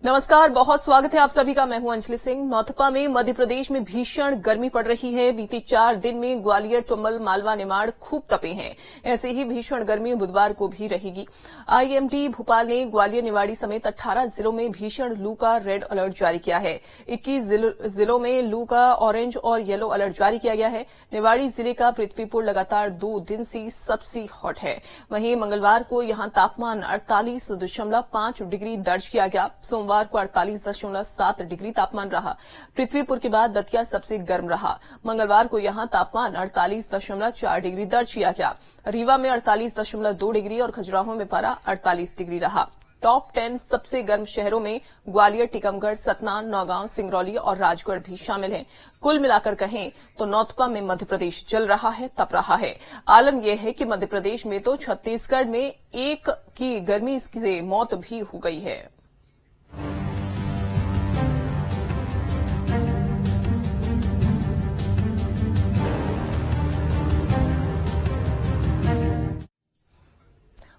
नमस्कार, बहुत स्वागत है आप सभी का। मैं हूं अंजलि सिंह। नौतपा में मध्य प्रदेश में भीषण गर्मी पड़ रही है। बीते 4 दिन में ग्वालियर, चंबल, मालवा, निमाड़ खूब तपे हैं। ऐसे ही भीषण गर्मी बुधवार को भी रहेगी। आईएमडी भोपाल ने ग्वालियर, निवाड़ी समेत 18 जिलों में भीषण लू का रेड अलर्ट जारी किया है। 21 जिलों में लू का ऑरेंज और येलो अलर्ट जारी किया गया है। निवाड़ी जिले का पृथ्वीपुर लगातार 2 दिन से सबसे हॉट है। वहीं मंगलवार को यहां तापमान 48.5 डिग्री दर्ज किया गया। सोमवार को 48.7 डिग्री तापमान रहा। पृथ्वीपुर के बाद दतिया सबसे गर्म रहा। मंगलवार को यहां तापमान 48.4 डिग्री दर्ज किया गया। रीवा में 48.2 डिग्री और खजुराहो में पारा 48 डिग्री रहा। टॉप 10 सबसे गर्म शहरों में ग्वालियर, टीकमगढ़, सतना, नौगांव, सिंगरौली और राजगढ़ भी शामिल हैं। कुल मिलाकर कहें तो नौतपा में मध्य प्रदेश जल रहा है, तप रहा है। आलम यह है कि मध्य प्रदेश में तो छत्तीसगढ़ में एक की गर्मी से मौत भी हो गई है।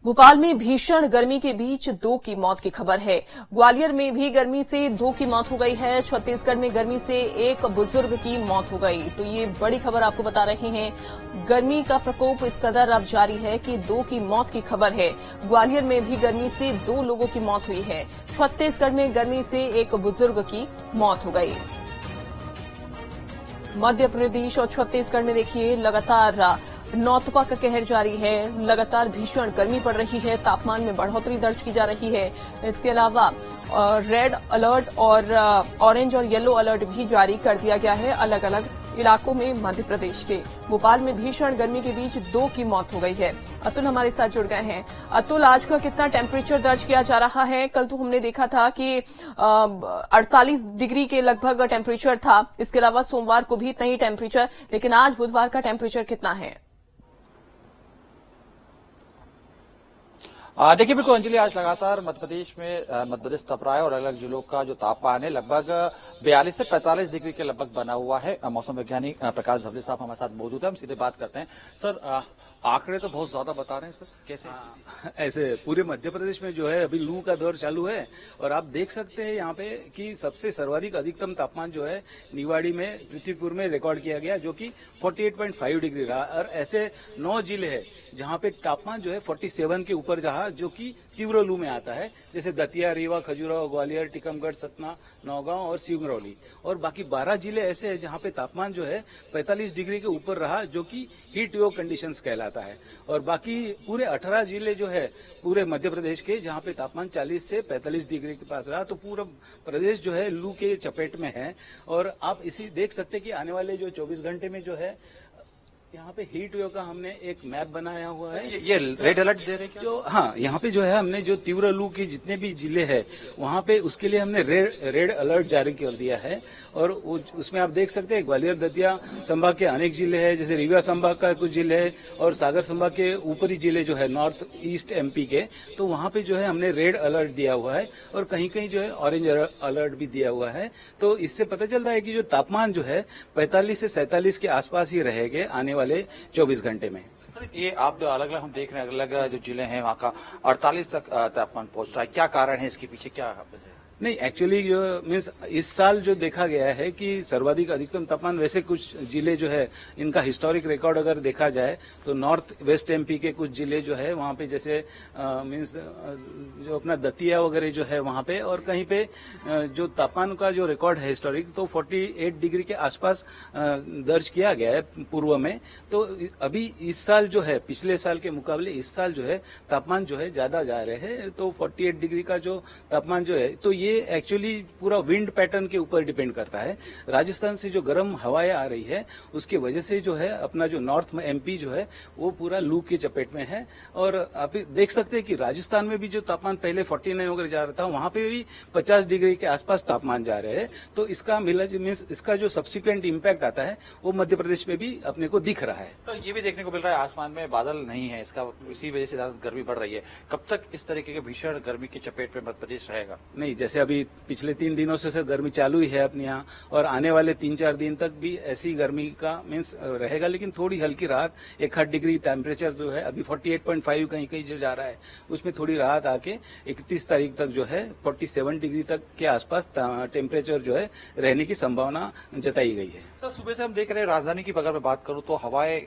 भोपाल में भीषण गर्मी के बीच 2 की मौत की खबर है। ग्वालियर में भी गर्मी से 2 की मौत हो गई है। छत्तीसगढ़ में गर्मी से एक बुजुर्ग की मौत हो गई। तो ये बड़ी खबर आपको बता रहे हैं। गर्मी का प्रकोप इस कदर अब जारी है कि 2 की मौत की खबर है। ग्वालियर में भी गर्मी से 2 लोगों की मौत हुई है। छत्तीसगढ़ में गर्मी से एक बुजुर्ग की मौत हो गई। मध्य प्रदेश और छत्तीसगढ़ में देखिए लगातार नौतपा का कहर जारी है। लगातार भीषण गर्मी पड़ रही है। तापमान में बढ़ोतरी दर्ज की जा रही है। इसके अलावा रेड अलर्ट और ऑरेंज और येलो अलर्ट भी जारी कर दिया गया है अलग अलग इलाकों में मध्य प्रदेश के। भोपाल में भीषण गर्मी के बीच 2 की मौत हो गई है। अतुल हमारे साथ जुड़ गए हैं। अतुल, आज का कितना टेम्परेचर दर्ज किया जा रहा है? कल तो हमने देखा था कि 48 डिग्री के लगभग टेम्परेचर था। इसके अलावा सोमवार को भी इतना ही टेम्परेचर, लेकिन आज बुधवार का टेम्परेचर कितना है? देखिए बिल्कुल अंजलि, आज लगातार मध्य प्रदेश तप रहा है और अलग अलग जिलों का जो तापमान है लगभग 42 से 45 डिग्री के लगभग बना हुआ है। मौसम वैज्ञानिक प्रकाश धवले साहब हमारे साथ मौजूद है। हम सीधे बात करते हैं। सर, आंकड़े तो बहुत ज्यादा बता रहे हैं सर, कैसे? ऐसे पूरे मध्य प्रदेश में जो है अभी लू का दौर चालू है और आप देख सकते हैं यहाँ पे कि सबसे सर्वाधिक अधिकतम तापमान जो है निवाड़ी में, पृथ्वीपुर में रिकॉर्ड किया गया, जो कि 48.5 डिग्री रहा। और ऐसे 9 जिले हैं जहाँ पे तापमान जो है 47 के ऊपर रहा, जो कि तीव्र लू में आता है, जैसे दतिया, रीवा, खजुराहो, ग्वालियर, टीकमगढ़, सतना, नौगांव और सिंगरौली। और बाकी 12 जिले ऐसे हैं जहाँ पे तापमान जो है 45 डिग्री के ऊपर रहा, जो कि हीट वेव कंडीशंस कहलाता है। और बाकी पूरे 18 जिले जो है पूरे मध्य प्रदेश के, जहाँ पे तापमान 40 से 45 डिग्री के पास रहा। तो पूरा प्रदेश जो है लू के चपेट में है। और आप इसी देख सकते हैं कि आने वाले जो 24 घंटे में जो है यहाँ पे हीट वेव का हमने एक मैप बनाया हुआ है। ये रेड अलर्ट दे रहे हैं जो यहाँ पे जो है हमने जो तीव्र लू के जितने भी जिले हैं वहाँ पे उसके लिए हमने रेड अलर्ट जारी कर दिया है। और उसमें आप देख सकते हैं ग्वालियर, दतिया संभाग के अनेक जिले हैं, जैसे रीवा संभाग का कुछ जिले हैं और सागर संभाग के ऊपरी जिले जो है नॉर्थ ईस्ट एमपी के, तो वहाँ पे जो है हमने रेड अलर्ट दिया हुआ है और कहीं कहीं जो है ऑरेंज अलर्ट भी दिया हुआ है। तो इससे पता चलता है कि जो तापमान जो है 45 से 47 के आसपास ही रहेंगे आने वाले 24 घंटे में। ये आप जो अलग अलग हम देख रहे हैं, अलग अलग जो जिले हैं वहाँ का 48 तक तापमान पहुंच रहा है। क्या कारण है इसके पीछे, क्या वजह है? नहीं, एक्चुअली जो मीन्स इस साल जो देखा गया है कि सर्वाधिक अधिकतम तापमान, वैसे कुछ जिले जो है इनका हिस्टोरिक रिकॉर्ड अगर देखा जाए तो नॉर्थ वेस्ट एमपी के कुछ जिले जो है वहाँ पे, जैसे मीन्स जो अपना दतिया वगैरह जो है वहाँ पे, और कहीं पे जो तापमान का जो रिकॉर्ड है हिस्टोरिक, तो 48 डिग्री के आसपास दर्ज किया गया है पूर्व में। तो अभी इस साल जो है पिछले साल के मुकाबले इस साल जो है तापमान जो है ज्यादा जा रहे हैं। तो 48 डिग्री का जो तापमान जो है, तो ये एक्चुअली पूरा विंड पैटर्न के ऊपर डिपेंड करता है। राजस्थान से जो गर्म हवाएं आ रही है उसकी वजह से जो है अपना जो नॉर्थ एमपी जो है वो पूरा लू के चपेट में है। और आप देख सकते हैं कि राजस्थान में भी जो तापमान पहले 49 वगैरह जा रहा था, वहां पे भी 50 डिग्री के आसपास तापमान जा रहे हैं। तो इसका मीन्स इसका जो सब्सिक्वेंट इम्पैक्ट आता है वो मध्य प्रदेश में भी अपने को दिख रहा है। तो ये भी देखने को मिल रहा है आसमान में बादल नहीं है, इसका इसी वजह से ज्यादा गर्मी बढ़ रही है। कब तक इस तरीके के भीषण गर्मी की चपेट में मध्य प्रदेश रहेगा? नहीं, जैसे जैसे अभी पिछले 3 दिनों से गर्मी चालू ही है अपने यहाँ, और आने वाले 3-4 दिन तक भी ऐसी गर्मी का मीन्स रहेगा, लेकिन थोड़ी हल्की राहत 1-8 डिग्री टेम्परेचर जो है अभी 48.5 कहीं कहीं जो जा रहा है उसमें थोड़ी राहत आके 31 तारीख तक जो है 47 डिग्री तक के आसपास टेम्परेचर जो है रहने की संभावना जताई गई है। तो सुबह से हम देख रहे हैं राजधानी की अगर मैं बात करूं तो हवाएं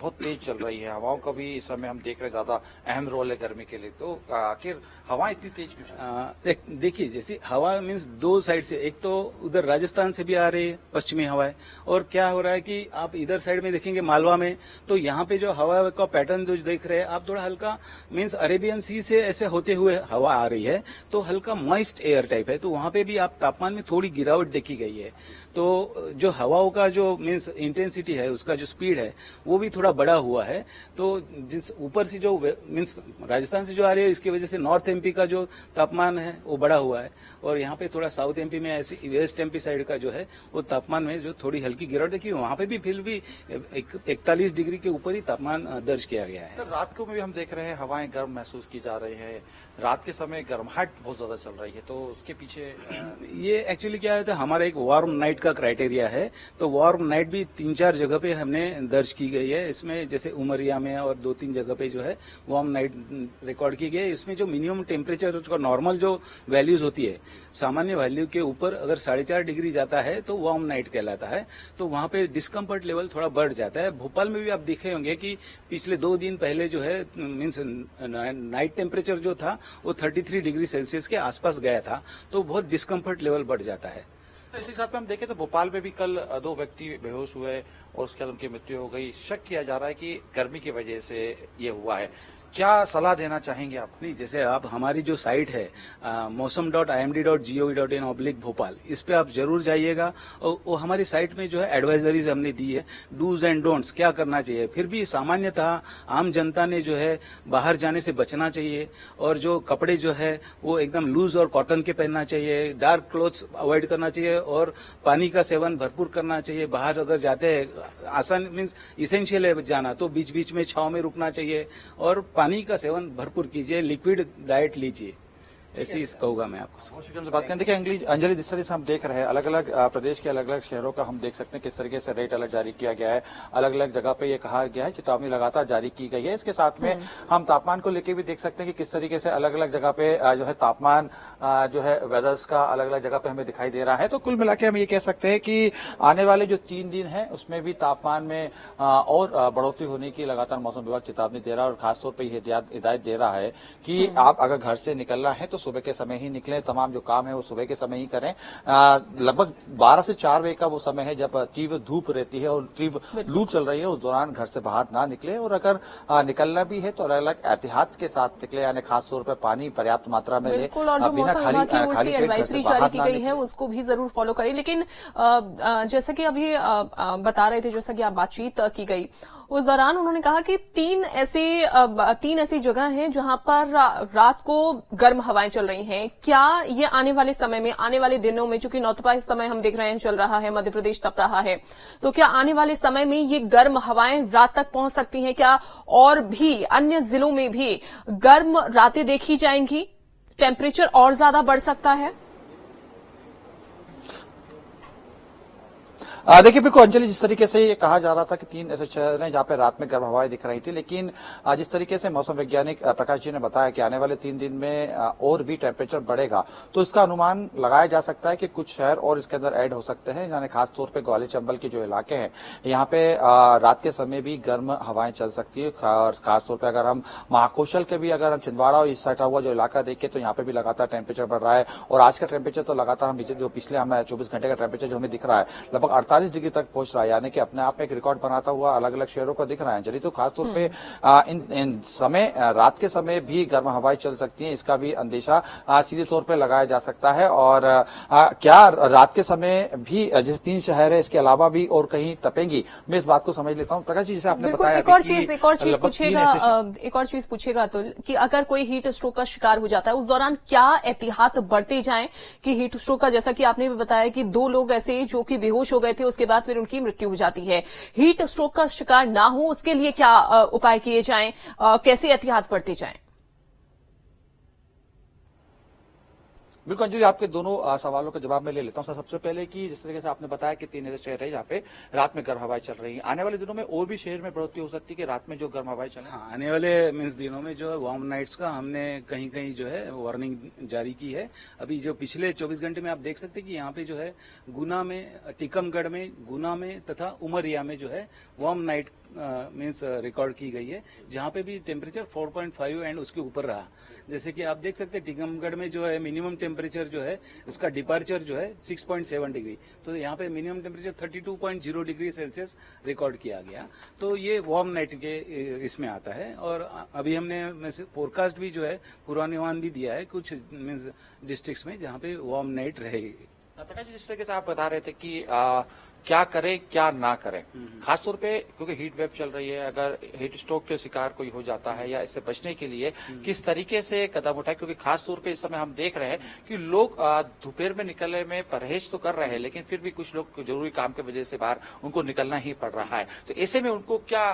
बहुत तेज चल रही है, हवाओं का भी इस समय हम देख रहे हैं ज्यादा अहम रोल है गर्मी के लिए, तो आखिर हवाएं इतनी तेज क्यों? देखिए जैसे हवा मीन्स 2 साइड से, एक तो उधर राजस्थान से भी आ रही है पश्चिमी हवाएं, और क्या हो रहा है कि आप इधर साइड में देखेंगे मालवा में, तो यहाँ पे जो हवा का पैटर्न जो देख रहे हैं आप, थोड़ा हल्का मीन्स अरेबियन सी से ऐसे होते हुए हवा आ रही है, तो हल्का मॉइस्ट एयर टाइप है, तो वहां पे भी आप तापमान में थोड़ी गिरावट देखी गई है। तो जो हवाओं का जो मीन्स इंटेंसिटी है, उसका जो स्पीड है वो भी थोड़ा बड़ा हुआ है। तो जिस ऊपर से जो मीन्स राजस्थान से जो आ रही है, इसकी वजह से नॉर्थ एमपी का जो तापमान है वो बड़ा हुआ है, और यहाँ पे थोड़ा साउथ एमपी में ऐसी वेस्ट एमपी साइड का जो है वो तापमान में जो थोड़ी हल्की गिरावट देखी, वहां पे भी फिर भी 41 डिग्री के ऊपर ही तापमान दर्ज किया गया है। रात को भी हम देख रहे हैं हवाएं गर्म महसूस की जा रही है, रात के समय गर्माहट बहुत ज्यादा चल रही है, तो उसके पीछे ये एक्चुअली क्या है, हमारा एक वार्म नाइट का क्राइटेरिया है, तो वार्म नाइट भी 3-4 जगह पे हमने दर्ज की गई है। इसमें जैसे उमरिया में और 2-3 जगह पे जो है वार्म नाइट रिकॉर्ड की गई है। इसमें जो मिनिमम टेम्परेचर का नॉर्मल जो वैल्यूज होती है, सामान्य वैल्यू के ऊपर अगर 4.5 डिग्री जाता है तो वार्म नाइट कहलाता है, तो वहां पे डिस्कम्फर्ट लेवल थोड़ा बढ़ जाता है। भोपाल में भी आप देखे होंगे कि पिछले 2 दिन पहले जो है मीन्स नाइट टेम्परेचर जो था वो 33 डिग्री सेल्सियस के आसपास गया था, तो बहुत डिस्कम्फर्ट लेवल बढ़ जाता है। तो इसी साथ में हम देखें तो भोपाल में भी कल 2 व्यक्ति बेहोश हुए और उसके बाद उनकी मृत्यु हो गई। शक किया जा रहा है कि गर्मी की वजह से ये हुआ है, क्या सलाह देना चाहेंगे आप? नहीं, जैसे आप हमारी जो साइट है mosam.imd.gov.in/भोपाल, इस पे आप जरूर जाइएगा, और वो हमारी साइट में जो है एडवाइजरीज हमने दी है, डूज एंड डोंट्स क्या करना चाहिए। फिर भी सामान्यतः आम जनता ने जो है बाहर जाने से बचना चाहिए, और जो कपड़े जो है वो एकदम लूज और कॉटन के पहनना चाहिए, डार्क क्लोथ्स अवॉइड करना चाहिए, और पानी का सेवन भरपूर करना चाहिए। बाहर अगर जाते हैं आसान मीन्स इसेंशियल है जाना, तो बीच बीच में छांव में रुकना चाहिए, और पानी का सेवन भरपूर कीजिए, लिक्विड डाइट लीजिए, ऐसी कहूंगा मैं आपको। बात करें, देखिए अंजलि, जिस तरह से हम देख रहे हैं अलग अलग प्रदेश के अलग अलग शहरों का हम देख सकते हैं किस तरीके से रेड अलर्ट जारी किया गया है, अलग अलग जगह पे ये कहा गया है, चेतावनी लगातार जारी की गई है। इसके साथ में हम तापमान को लेकर भी देख सकते हैं कि किस तरीके से अलग अलग जगह पे जो है तापमान जो है वेदर्स का अलग अलग जगह पे हमें दिखाई दे रहा है। तो कुल मिलाकर हम ये कह सकते हैं कि आने वाले जो 3 दिन है उसमें भी तापमान में और बढ़ोतरी होने की लगातार मौसम विभाग चेतावनी दे रहा है, और खासतौर पर हिदायत दे रहा है कि आप अगर घर से निकलना है तो सुबह के समय ही निकलें, तमाम जो काम है वो सुबह के समय ही करें। लगभग 12 से 4 बजे का वो समय है जब तीव्र धूप रहती है और तीव्र लू चल रही है, उस दौरान घर से बाहर ना निकले, और अगर निकलना भी है तो अलग अलग एहतियात के साथ निकले, यानी खासतौर पर पानी पर्याप्त मात्रा में ले, बिल्कुल, और जो मौसम विभाग की ओर से एडवाइजरी जारी की गई है उसको भी जरूर फॉलो करें। लेकिन जैसा कि अभी बता रहे थे, जैसा कि आप बातचीत की गई उस दौरान उन्होंने कहा कि 3 ऐसी जगह हैं जहां पर रात को गर्म हवाएं चल रही हैं। क्या ये आने वाले समय में, आने वाले दिनों में, चूंकि नौतपा इस समय हम देख रहे हैं चल रहा है, मध्य प्रदेश तप रहा है, तो क्या आने वाले समय में ये गर्म हवाएं रात तक पहुंच सकती हैं? क्या और भी अन्य जिलों में भी गर्म रातें देखी जाएंगी? टेम्परेचर और ज्यादा बढ़ सकता है? देखिए बिल्कुल अंजलि, जिस तरीके से ये कहा जा रहा था कि 3 ऐसे शहर हैं जहां पे रात में गर्म हवाएं दिख रही थी, लेकिन जिस तरीके से मौसम वैज्ञानिक प्रकाश जी ने बताया कि आने वाले 3 दिन में और भी टेम्परेचर बढ़ेगा, तो इसका अनुमान लगाया जा सकता है कि कुछ शहर और इसके अंदर ऐड हो सकते हैं, यानी खासतौर पर ग्वालियर चंबल के जो इलाके हैं यहाँ पे रात के समय भी गर्म हवाएं चल सकती है। खासतौर पर अगर हम महाकौशल के भी, अगर हम छिंदवाड़ा और इस सटा हुआ जो इलाका देखें तो यहाँ पे भी लगातार टेम्परेचर बढ़ रहा है, और आज का टेम्परेचर तो लगातार हम जो पिछले हमें 24 घंटे का टेम्परेचर जो हमें दिख रहा है लगभग 48 डिग्री तक पहुंच रहा है, यानी कि अपने आप में एक रिकॉर्ड बनाता हुआ अलग अलग शहरों को दिख रहा है। चलिए, तो खासतौर पे इन समय रात के समय भी गर्म हवाएं चल सकती हैं, इसका भी अंदेशा सीधे तौर पे लगाया जा सकता है। और क्या रात के समय भी जैसे 3 शहर है, इसके अलावा भी और कहीं तपेंगी, मैं इस बात को समझ लेता हूँ। प्रकाश जी, जैसे आपने बताया एक और चीज पूछेगा तो कि अगर कोई हीट स्ट्रोक का शिकार हो जाता है उस दौरान क्या एहतियात बरते जाएं कि हीट स्ट्रोक का, जैसा कि आपने भी बताया कि 2 लोग ऐसे जो कि बेहोश हो गए थे, उसके बाद फिर उनकी मृत्यु हो जाती है, हीट स्ट्रोक का शिकार ना हो उसके लिए क्या उपाय किए जाएं, कैसे एहतियात बरते जाएं? बिल्कुल अंजू जी, आपके दोनों सवालों का जवाब मैं ले लेता हूँ। सबसे पहले कि जिस तरीके से आपने बताया कि 3 ऐसे शहर है जहाँ पे रात में गर्म हवाएं चल रही हैं, आने वाले दिनों में और भी शहर में बढ़ोतरी हो सकती है कि रात में जो गर्म हवाएं चलें? हाँ, आने वाले दिनों में जो है वार्म नाइट्स का हमने कहीं कहीं जो है वार्निंग जारी की है। अभी जो पिछले 24 घंटे में आप देख सकते हैं कि यहाँ पे जो है गुना में, टीकमगढ़ में, गुना में तथा उमरिया में जो है वार्म नाइट रिकॉर्ड की गई है, जहाँ पे भी टेम्परेचर 4.5 एंड उसके ऊपर रहा। जैसे कि आप देख सकते हैं टीकमगढ़ में जो है मिनिमम टेम्परेचर जो है उसका डिपार्चर जो है 6.7 डिग्री, तो यहाँ पे minimum temperature 32.0 degree Celsius record किया गया। तो ये वार्म नाइट के इसमें आता है। और अभी हमने फोरकास्ट भी जो है पूर्वानुमान भी दिया है कुछ डिस्ट्रिक्ट्स में जहाँ पे वार्म नाइट रहेगी। प्रकाश जी, जिस तरीके से आप बता रहे थे कि क्या करें क्या ना करें, खासतौर पे क्योंकि हीट वेव चल रही है, अगर हीट स्ट्रोक के शिकार कोई हो जाता है या इससे बचने के लिए किस तरीके से कदम उठाए, क्योंकि खासतौर पे इस समय हम देख रहे हैं कि लोग दोपहर में निकलने में परहेज तो कर रहे हैं, लेकिन फिर भी कुछ लोग जरूरी काम की वजह से बाहर उनको निकलना ही पड़ रहा है। तो ऐसे में उनको क्या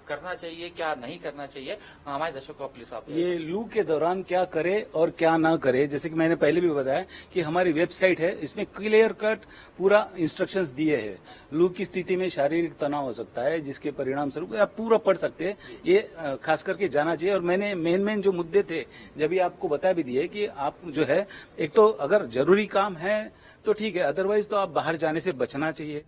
करना चाहिए, क्या नहीं करना चाहिए, हमारे दर्शकों को प्लीज आप ये लू के दौरान क्या करे और क्या ना करे, जैसे कि मैंने पहले भी बताया कि हमारी वेबसाइट है, इसमें क्लियर कट पूरा इंस्ट्रक्शंस दिए हैं। लू की स्थिति में शारीरिक तनाव हो सकता है जिसके परिणाम स्वरूप आप पूरा पढ़ सकते हैं, ये खास करके जाना चाहिए। और मैंने मेन जो मुद्दे थे जब भी आपको बता भी दिए कि आप जो है, एक तो अगर जरूरी काम है तो ठीक है, अदरवाइज तो आप बाहर जाने से बचना चाहिए।